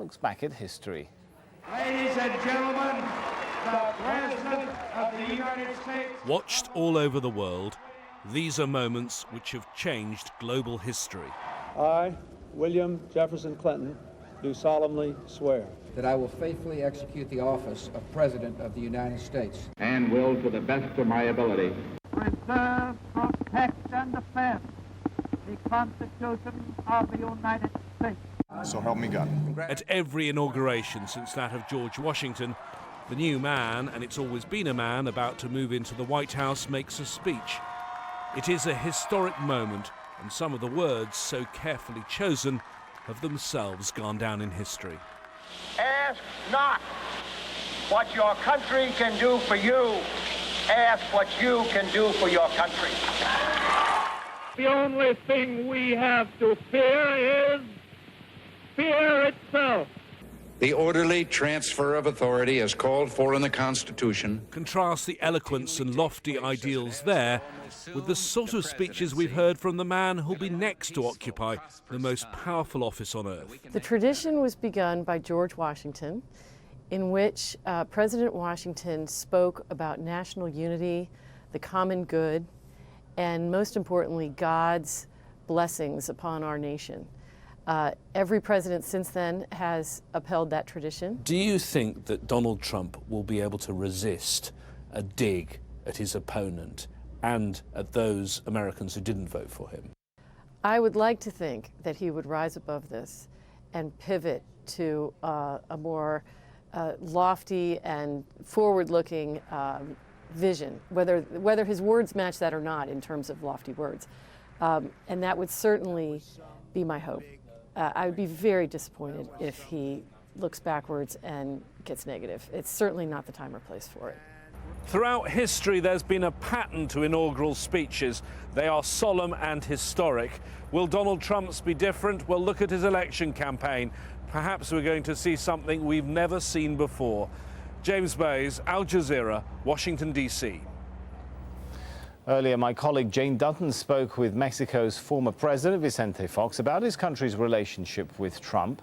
looks back at history. Ladies and gentlemen, the President of the United States. Watched all over the world, these are moments which have changed global history. I, William Jefferson Clinton, do solemnly swear that I will faithfully execute the office of President of the United States and will, to the best of my ability, preserve, protect, and defend the Constitution of the United States. So help me God. At every inauguration since that of George Washington, the new man, and it's always been a man, about to move into the White House makes a speech. It is a historic moment, and some of the words so carefully chosen have themselves gone down in history. Ask not what your country can do for you. Ask what you can do for your country. The only thing we have to fear is fear itself. The orderly transfer of authority as called for in the Constitution. Contrast the eloquence and lofty ideals there with the sort of speeches we've heard from the man who'll be next to occupy the most powerful office on earth. The tradition was begun by George Washington, in which President Washington spoke about national unity, the common good, and most importantly, God's blessings upon our nation. Every president since then has upheld that tradition. Do you think that Donald Trump will be able to resist a dig at his opponent and at those Americans who didn't vote for him? I would like to think that he would rise above this and pivot to a more lofty and forward-looking vision, whether his words match that or not in terms of lofty words. And that would certainly be my hope. I would be very disappointed if he looks backwards and gets negative. It's certainly not the time or place for it. Throughout history, there's been a pattern to inaugural speeches. They are solemn and historic. Will Donald Trump's be different? Well, look at his election campaign. Perhaps we're going to see something we've never seen before. James Bays, Al Jazeera, Washington, D.C. Earlier, my colleague Jane Dutton spoke with Mexico's former president, Vicente Fox, about his country's relationship with Trump.